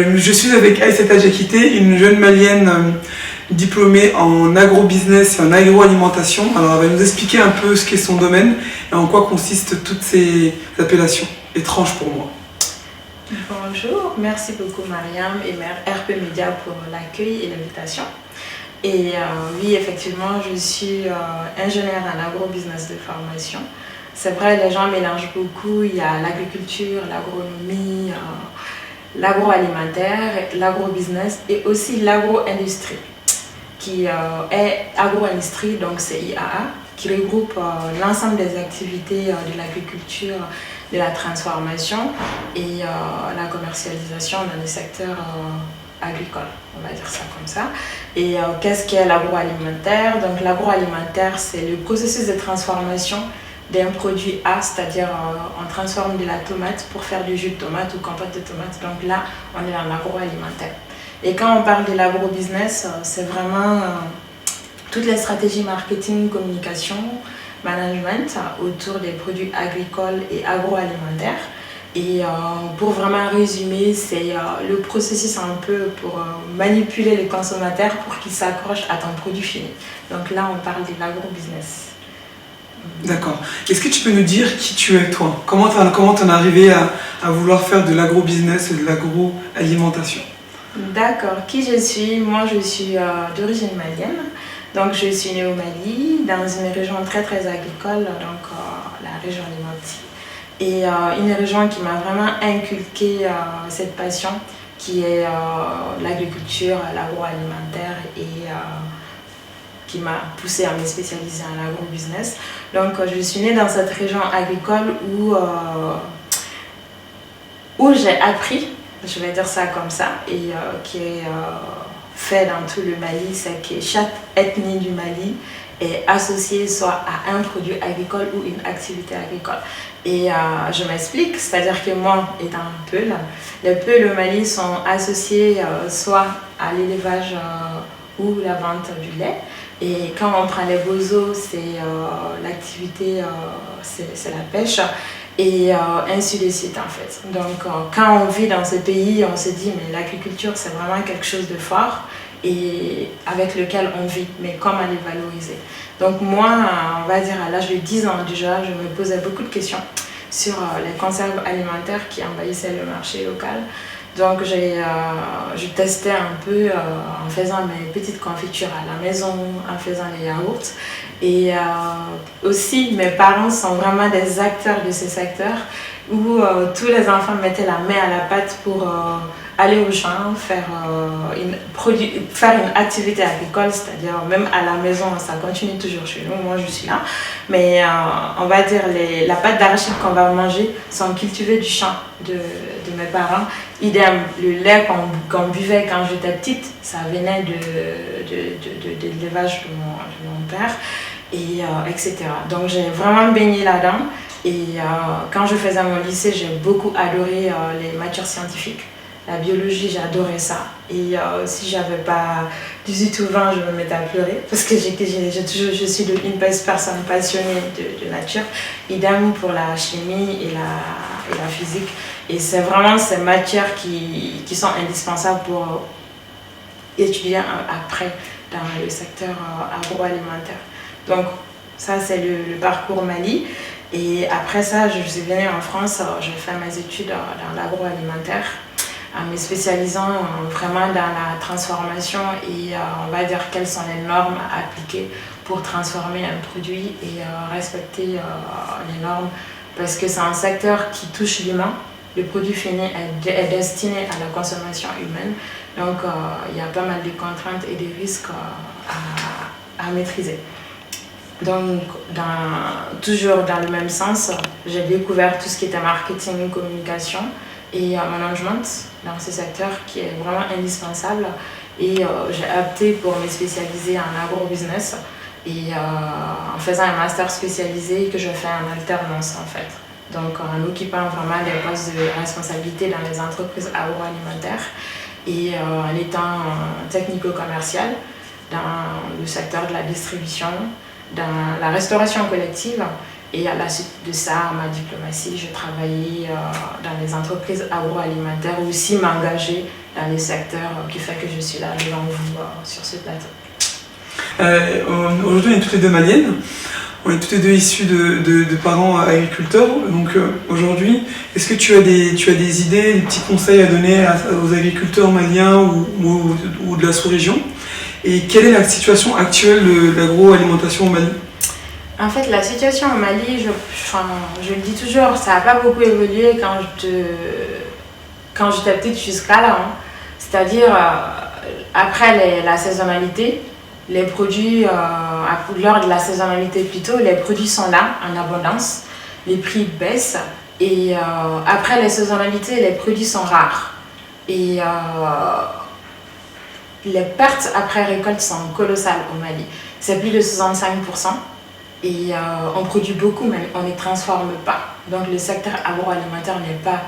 Je suis avec Aïssata Diakité, une jeune malienne diplômée en agrobusiness et en agroalimentation. Alors elle va nous expliquer un peu ce qu'est son domaine et en quoi consistent toutes ces appellations étranges pour moi. Bonjour, merci beaucoup Mariam et RP Media pour l'accueil et l'invitation. Et oui, effectivement, je suis ingénieure en agrobusiness de formation. C'est vrai, les gens mélangent beaucoup, il y a l'agriculture, l'agronomie, l'agroalimentaire, l'agrobusiness et aussi l'agro-industrie, qui est agro-industrie, donc c'est IAA, qui regroupe l'ensemble des activités de l'agriculture, de la transformation et la commercialisation dans les secteurs agricoles, on va dire ça comme ça. Et qu'est-ce qu'est l'agroalimentaire? Donc l'agroalimentaire, c'est le processus de transformation d'un produit A, c'est-à-dire on transforme de la tomate pour faire du jus de tomate ou compote de tomate. Donc là, on est dans l'agroalimentaire. Et quand on parle de l'agrobusiness, c'est vraiment toutes les stratégies marketing, communication, management autour des produits agricoles et agroalimentaires. Et pour vraiment résumer, c'est le processus un peu pour manipuler le consommateur pour qu'il s'accroche à ton produit fini. Donc là, on parle de l'agrobusiness. D'accord. Est-ce que tu peux nous dire qui tu es, toi? Comment t'en es arrivé à vouloir faire de l'agrobusiness et de l'agroalimentation? D'accord. Qui je suis? Moi, je suis d'origine malienne. Donc, je suis née au Mali, dans une région très très agricole, donc la région des Mopti. Et une région qui m'a vraiment inculqué cette passion qui est l'agriculture, l'agroalimentaire et qui m'a poussée à me spécialiser en agrobusiness. Donc je suis née dans cette région agricole où j'ai appris, je vais dire ça comme ça, et qui est fait dans tout le Mali, c'est que chaque ethnie du Mali est associée soit à un produit agricole ou une activité agricole. Et je m'explique, c'est-à-dire que moi, étant un Peul, les Peuls au Mali sont associés soit à l'élevage ou la vente du lait. Et quand on prend les Bozo, c'est l'activité, c'est la pêche. Et ainsi de suite en fait. Donc quand on vit dans ce pays, on se dit mais l'agriculture c'est vraiment quelque chose de fort et avec lequel on vit, mais comment les valoriser. Donc moi, on va dire à l'âge de 10 ans déjà, je me posais beaucoup de questions sur les conserves alimentaires qui envahissaient le marché local. Donc je testais un peu en faisant mes petites confitures à la maison, en faisant les yaourts. Et aussi, mes parents sont vraiment des acteurs de ce secteur où tous les enfants mettaient la main à la pâte pour aller au champ, faire une activité agricole, c'est-à-dire même à la maison, ça continue toujours chez nous, moi je suis là. Mais on va dire la pâte d'arachide qu'on va manger sont cultivées du champ de mes parents. Idem, le lait qu'on buvait quand j'étais petite, ça venait de l'élevage de mon père, et etc. Donc j'ai vraiment baigné là-dedans. Et quand je faisais mon lycée, j'ai beaucoup adoré les matières scientifiques. La biologie, j'adorais ça. Et si j'avais pas 18 ou 20, je me mettais à pleurer parce que je suis une personne passionnée de nature. Idem pour la chimie et la physique. Et c'est vraiment ces matières qui sont indispensables pour étudier après dans le secteur agroalimentaire. Donc ça, c'est le parcours Mali. Et après ça, je suis venue en France, j'ai fait mes études dans l'agroalimentaire, en me spécialisant vraiment dans la transformation et on va dire quelles sont les normes à appliquer pour transformer un produit et respecter les normes, parce que c'est un secteur qui touche l'humain. Le produit fini est destiné à la consommation humaine, donc il y a pas mal de contraintes et de risques à maîtriser. Donc, toujours dans le même sens, j'ai découvert tout ce qui était marketing, communication et management dans ce secteur qui est vraiment indispensable. Et j'ai opté pour me spécialiser en agrobusiness et en faisant un master spécialisé que je fais en alternance en fait. Donc, en occupant vraiment des postes de responsabilité dans les entreprises agroalimentaires et en étant technico-commercial dans le secteur de la distribution, dans la restauration collective. Et à la suite de ça, ma diplomatie, je travaillais dans les entreprises agroalimentaires, aussi m'engager dans les secteurs qui fait que je suis là devant vous sur ce plateau. Aujourd'hui, on est toutes les deux maliennes. On est toutes les deux issues de parents agriculteurs. Donc aujourd'hui, est-ce que tu as des idées, des petits conseils à donner aux agriculteurs maliens ou de la sous-région? Et quelle est la situation actuelle de l'agroalimentation au Mali? En fait, la situation au Mali, je le dis toujours, ça n'a pas beaucoup évolué quand j'étais petite jusqu'à là. Hein. C'est-à-dire, après la saisonnalité, les produits, lors de la saisonnalité plutôt, les produits sont là en abondance, les prix baissent et après les saisonnalités, les produits sont rares. Et les pertes après récolte sont colossales au Mali. C'est plus de 65%. Et on produit beaucoup, mais on ne transforme pas. Donc le secteur agroalimentaire n'est pas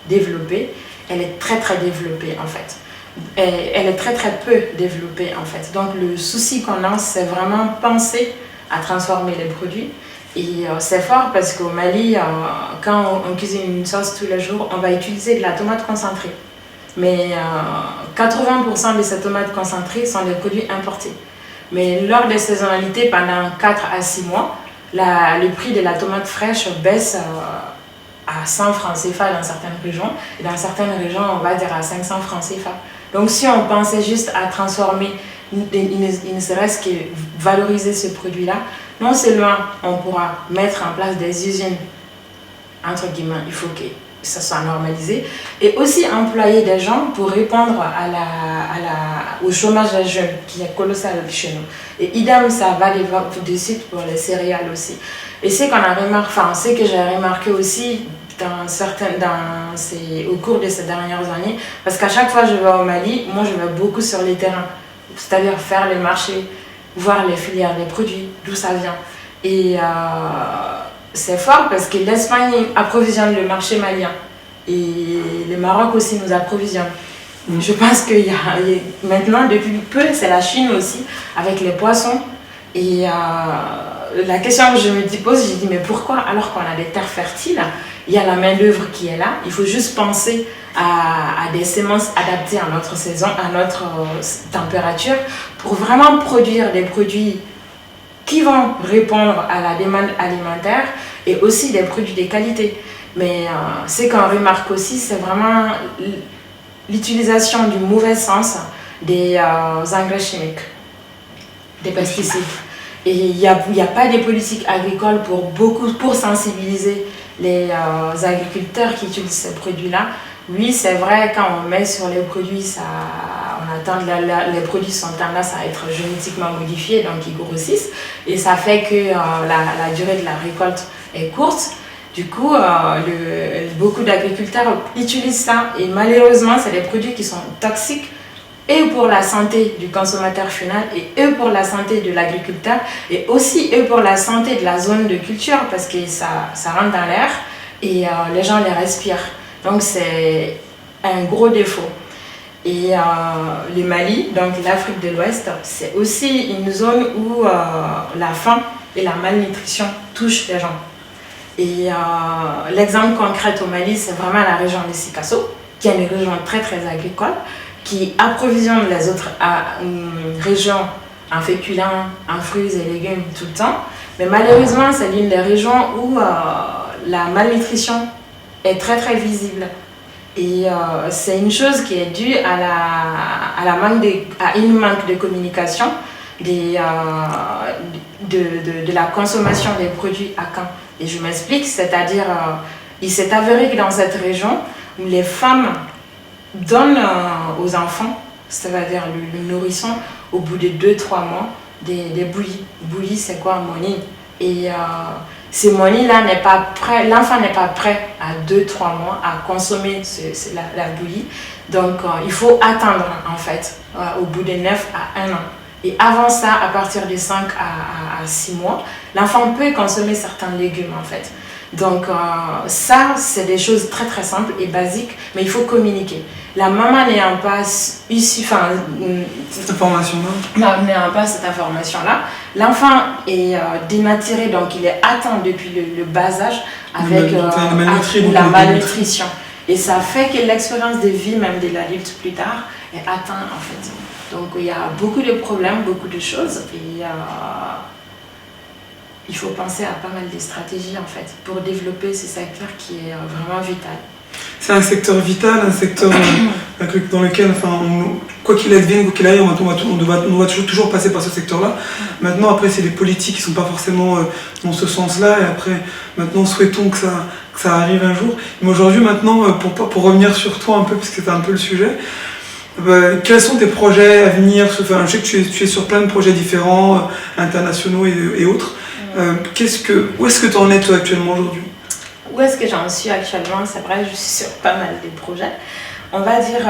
développé. Elle est très très développée en fait. Elle est très très peu développée en fait. Donc le souci qu'on a, c'est vraiment penser à transformer les produits. Et c'est fort parce qu'au Mali, quand on cuisine une sauce tous les jours, on va utiliser de la tomate concentrée. Mais 80% de ces tomates concentrées sont des produits importés. Mais lors des saisonnalités, pendant 4 à 6 mois, le prix de la tomate fraîche baisse à 100 francs CFA dans certaines régions. Et dans certaines régions, on va dire à 500 francs CFA. Donc si on pensait juste à transformer, il ne serait-ce que valoriser ce produit-là, non seulement on pourra mettre en place des usines, entre guillemets, il faut que ça soit normalisé, et aussi employer des gens pour répondre au chômage des jeunes qui est colossal chez nous. Et idem, ça va de suite pour les céréales aussi. Et ce que j'ai remarqué aussi au cours de ces dernières années, parce qu'à chaque fois que je vais au Mali, moi je vais beaucoup sur les terrains, c'est-à-dire faire les marchés, voir les filières, les produits, d'où ça vient. Et c'est fort parce que l'Espagne approvisionne le marché malien et le Maroc aussi nous approvisionne. Je pense que maintenant, depuis peu, c'est la Chine aussi, avec les poissons. Et la question que je me pose, j'ai dit, mais pourquoi, alors qu'on a des terres fertiles, il y a la main-d'œuvre qui est là, il faut juste penser à des semences adaptées à notre saison, à notre température, pour vraiment produire des produits qui vont répondre à la demande alimentaire et aussi des produits de qualité. Mais ce qu'on remarque aussi, c'est vraiment l'utilisation du mauvais sens des engrais chimiques, des pesticides. Et il n'y a pas de politique agricole pour sensibiliser les agriculteurs qui utilisent ces produits-là. Oui, c'est vrai, quand on met sur les produits, les produits sont tendance à être génétiquement modifiés, donc ils grossissent, et ça fait que la durée de la récolte est courte. Du coup, beaucoup d'agriculteurs utilisent ça, et malheureusement, c'est des produits qui sont toxiques, et pour la santé du consommateur final, et eux pour la santé de l'agriculteur, et aussi eux pour la santé de la zone de culture, parce que ça rentre dans l'air, et les gens les respirent. Donc c'est un gros défaut. Et le Mali, donc l'Afrique de l'Ouest, c'est aussi une zone où la faim et la malnutrition touchent les gens. Et l'exemple concret au Mali, c'est vraiment la région de Sikasso, qui est une région très très agricole, qui approvisionne les autres régions en féculents, en fruits et légumes tout le temps. Mais malheureusement, c'est l'une des régions où la malnutrition est très très visible. Et c'est une chose qui est due à une manque de communication de la consommation des produits à camp. Et je m'explique, c'est-à-dire, il s'est avéré que dans cette région, où les femmes donnent aux enfants, c'est-à-dire le nourrisson, au bout de 2-3 mois, des bouillies. Bouillie, c'est quoi, moni? Et ces moni-là, l'enfant n'est pas prêt à 2-3 mois à consommer la bouillie. Donc, il faut attendre, en fait, au bout de 9 à 1 an. Et avant ça, à partir de 5 à 6 mois, l'enfant peut consommer certains légumes, en fait. Donc, ça, c'est des choses très très simples et basiques, mais il faut communiquer. La maman n'ayant pas cette information-là, l'enfant est dénaturé, donc il est atteint depuis le bas âge avec la malnutrition. Et ça fait que l'expérience de vie, même de l'adulte plus tard, est atteinte en fait. Donc il y a beaucoup de problèmes, beaucoup de choses. Et il faut penser à pas mal de stratégies en fait pour développer ce secteur qui est vraiment vital. C'est un secteur vital, un secteur dans lequel, quoi qu'il advienne, quoi qu'il arrive, on va toujours passer par ce secteur-là. Maintenant, après, c'est les politiques qui ne sont pas forcément dans ce sens-là. Et après, maintenant, souhaitons que ça arrive un jour. Mais aujourd'hui, maintenant, pour revenir sur toi un peu, parce que c'était un peu le sujet, quels sont tes projets à venir? Je sais que tu es sur plein de projets différents, internationaux et autres. Où est-ce que tu en es toi actuellement aujourd'hui? Où est-ce que j'en suis actuellement? C'est vrai, je suis sur pas mal de projets. On va dire,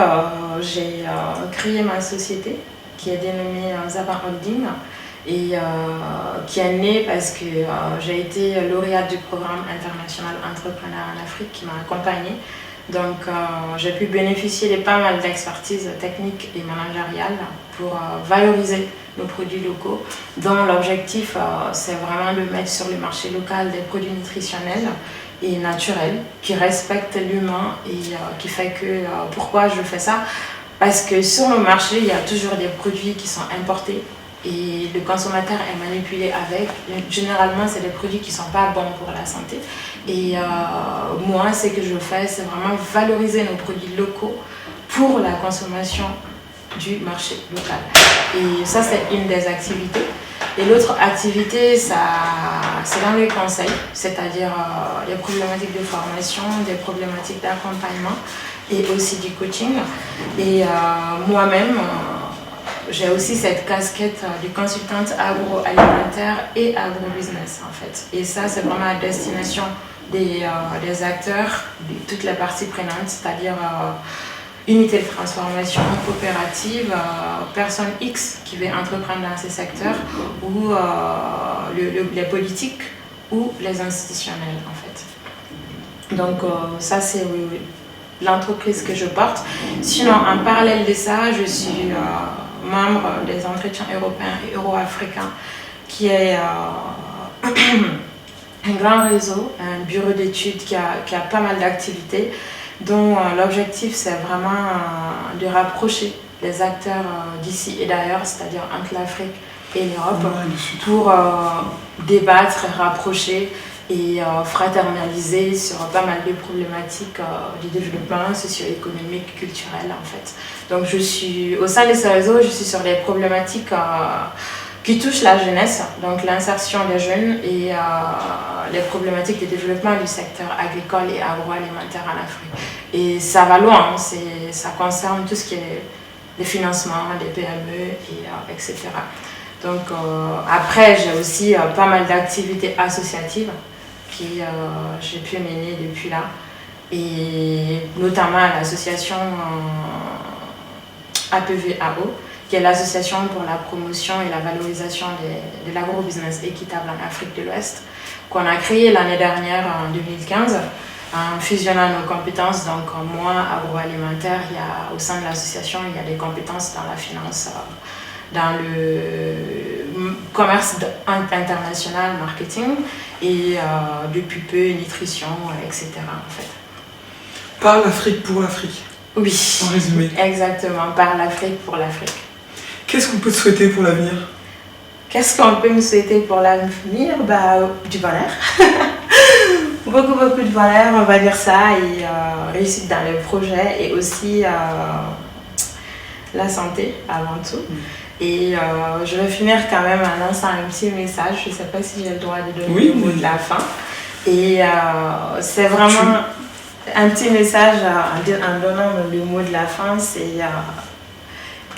j'ai créé ma société qui est dénommée Zaba Holding et qui est née parce que j'ai été lauréate du programme international Entrepreneur en Afrique qui m'a accompagnée. Donc j'ai pu bénéficier de pas mal d'expertise technique et managériale pour valoriser nos produits locaux, dont l'objectif c'est vraiment de mettre sur le marché local des produits nutritionnels et naturels qui respectent l'humain et qui fait que pourquoi je fais ça? Parce que sur le marché il y a toujours des produits qui sont importés et le consommateur est manipulé avec. Généralement c'est des produits qui ne sont pas bons pour la santé et moi ce que je fais c'est vraiment valoriser nos produits locaux pour la consommation du marché local. Et ça c'est une des activités. Et l'autre activité, c'est dans le conseil, c'est-à-dire les problématiques de formation, des problématiques d'accompagnement et aussi du coaching. Et moi-même, j'ai aussi cette casquette de consultante agroalimentaire et agrobusiness en fait. Et ça, c'est vraiment à destination des acteurs, de toutes les parties prenantes, c'est-à-dire unité de transformation, coopérative, personne X qui veut entreprendre dans ces secteurs ou les politiques ou les institutionnels en fait. Donc ça c'est l'entreprise que je porte. Sinon en parallèle de ça, je suis membre des entretiens européens et euro-africains qui est un grand réseau, un bureau d'études qui a pas mal d'activités, dont l'objectif c'est vraiment de rapprocher les acteurs d'ici et d'ailleurs, c'est-à-dire entre l'Afrique et l'Europe, pour débattre, rapprocher et fraternaliser sur pas mal de problématiques de développement socio-économique, culturel en fait. Donc je suis au sein de ce réseau, je suis sur des problématiques qui touchent la jeunesse, donc l'insertion des jeunes et les problématiques de développement du secteur agricole et agroalimentaire en Afrique. Et ça va loin, ça concerne tout ce qui est les financements, des PME, etc. Donc après, j'ai aussi pas mal d'activités associatives que j'ai pu mener depuis là, et notamment l'association APVAO, qui est l'association pour la promotion et la valorisation de l'agrobusiness équitable en Afrique de l'Ouest, qu'on a créée l'année dernière en 2015, en fusionnant nos compétences. Donc moi, agroalimentaire, au sein de l'association, il y a des compétences dans la finance, dans le commerce international, marketing, et depuis peu, nutrition, etc. en fait. Par l'Afrique pour l'Afrique. Oui, en résumé. Exactement, par l'Afrique pour l'Afrique. Qu'est-ce qu'on peut te souhaiter pour l'avenir? Qu'est-ce qu'on peut me souhaiter pour l'avenir? Du bonheur. beaucoup de bonheur, on va dire ça, et réussite dans les projets, et aussi la santé avant tout. Et je vais finir quand même en lançant un petit message. Je ne sais pas si j'ai le droit de donner le mot de la fin. Et c'est vraiment un petit message en donnant le mot de la fin. C'est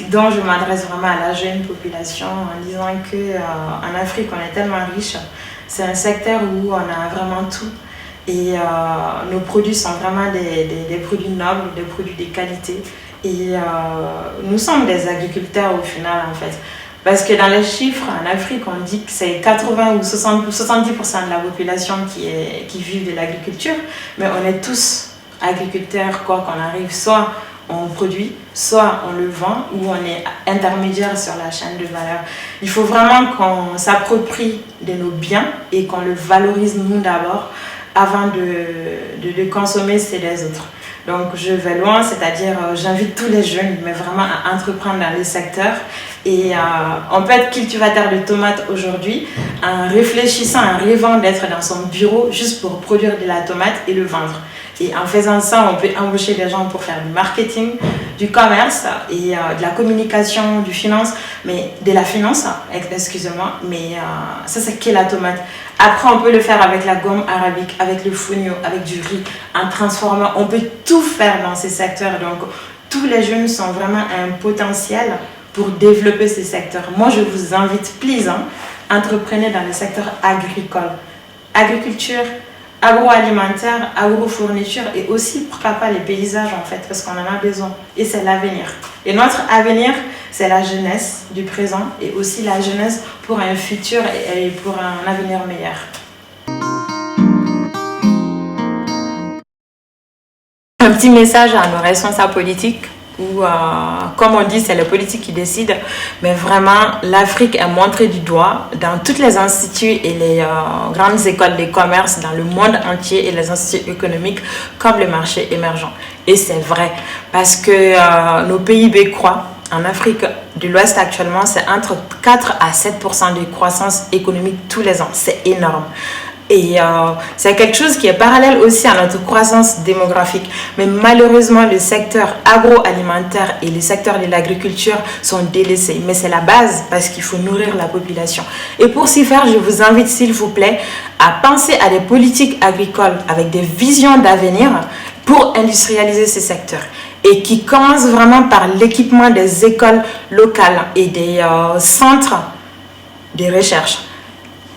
dont je m'adresse vraiment à la jeune population en disant qu'en Afrique, on est tellement riche. C'est un secteur où on a vraiment tout. Et nos produits sont vraiment des produits nobles, des produits de qualité. Et nous sommes des agriculteurs au final en fait. Parce que dans les chiffres, en Afrique, on dit que c'est 80 ou 70% de la population qui vit de l'agriculture. Mais on est tous agriculteurs, quoi qu'on arrive. Soit on produit, soit on le vend, ou on est intermédiaire sur la chaîne de valeur. Il faut vraiment qu'on s'approprie de nos biens et qu'on le valorise nous d'abord avant de consommer ceux des autres. Donc je vais loin, c'est-à-dire j'invite tous les jeunes, mais vraiment à entreprendre dans les secteurs. Et on peut être cultivateur de tomates aujourd'hui en réfléchissant, en rêvant d'être dans son bureau juste pour produire de la tomate et le vendre. Et en faisant ça, on peut embaucher des gens pour faire du marketing, du commerce et de la communication, du finance, mais de la finance, excusez-moi, mais ça c'est que la tomate. Après, on peut le faire avec la gomme arabique, avec le fonio, avec du riz, en transformant. On peut tout faire dans ces secteurs. Donc, tous les jeunes sont vraiment un potentiel pour développer ces secteurs. Moi, je vous invite, please, entreprenez dans le secteur agricole, agriculture, agroalimentaire, agrofourniture et aussi, pourquoi pas, les paysages en fait, parce qu'on en a besoin. Et c'est l'avenir. Et notre avenir, c'est la jeunesse du présent et aussi la jeunesse pour un futur et pour un avenir meilleur. Un petit message à nos responsables politiques. Où, comme on dit, c'est les politiques qui décident, mais vraiment, l'Afrique est montrée du doigt dans tous les instituts et les grandes écoles de commerce dans le monde entier et les instituts économiques comme le marché émergent. Et c'est vrai, parce que nos PIB croient. En Afrique de l'Ouest actuellement, c'est entre 4 à 7% de croissance économique tous les ans. C'est énorme. Et c'est quelque chose qui est parallèle aussi à notre croissance démographique. Mais malheureusement, le secteur agroalimentaire et le secteur de l'agriculture sont délaissés. Mais c'est la base parce qu'il faut nourrir la population. Et pour s'y faire, je vous invite, s'il vous plaît, à penser à des politiques agricoles avec des visions d'avenir pour industrialiser ces secteurs. Et qui commencent vraiment par l'équipement des écoles locales et des centres de recherche.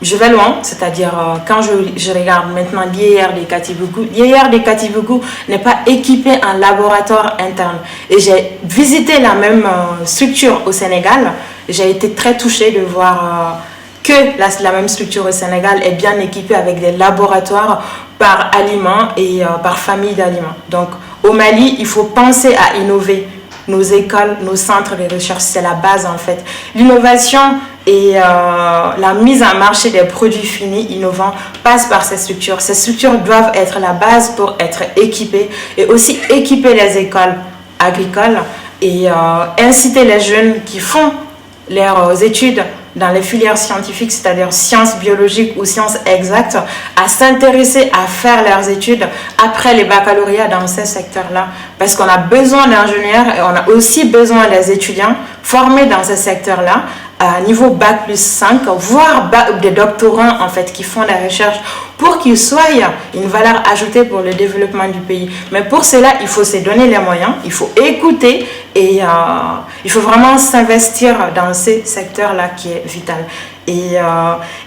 Je vais loin, c'est-à-dire quand je regarde maintenant l'IER de Katibougou, l'IER de Katibougou n'est pas équipé en laboratoire interne. Et j'ai visité la même structure au Sénégal. J'ai été très touchée de voir que la même structure au Sénégal est bien équipée avec des laboratoires par aliment et par famille d'aliments. Donc au Mali, il faut penser à innover. Nos écoles, nos centres de recherche, c'est la base en fait. L'innovation et la mise en marché des produits finis innovants passe par ces structures. Ces structures doivent être la base pour être équipées et aussi équiper les écoles agricoles et inciter les jeunes qui font leurs études dans les filières scientifiques, c'est-à-dire sciences biologiques ou sciences exactes, à s'intéresser à faire leurs études après les baccalauréats dans ces secteurs-là. Parce qu'on a besoin d'ingénieurs et on a aussi besoin des étudiants formés dans ces secteurs-là à niveau Bac plus 5, voire des doctorants en fait qui font la recherche pour qu'ils soient une valeur ajoutée pour le développement du pays. Mais pour cela, il faut se donner les moyens, il faut écouter et il faut vraiment s'investir dans ces secteurs-là qui est vital. Et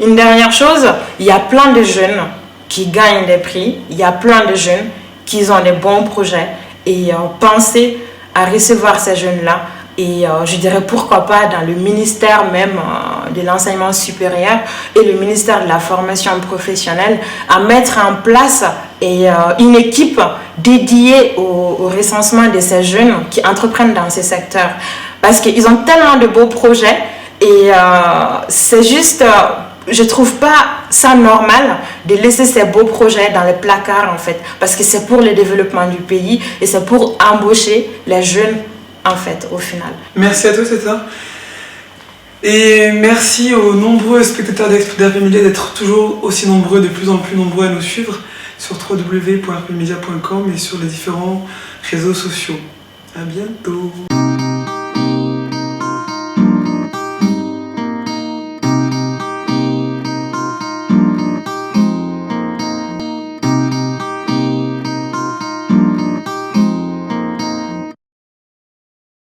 une dernière chose, il y a plein de jeunes qui gagnent des prix, il y a plein de jeunes qui ont des bons projets et pensez à recevoir ces jeunes-là. Et je dirais pourquoi pas dans le ministère même de l'enseignement supérieur et le ministère de la formation professionnelle à mettre en place une équipe dédiée au recensement de ces jeunes qui entreprennent dans ces secteurs. Parce qu'ils ont tellement de beaux projets et c'est juste... je trouve pas ça normal de laisser ces beaux projets dans les placards en fait. Parce que c'est pour le développement du pays et c'est pour embaucher les jeunes en fait, au final. Merci à toi, Teta. Et merci aux nombreux spectateurs d'RP-Media d'être toujours aussi nombreux, de plus en plus nombreux à nous suivre sur www.rpmedia.com et sur les différents réseaux sociaux. À bientôt.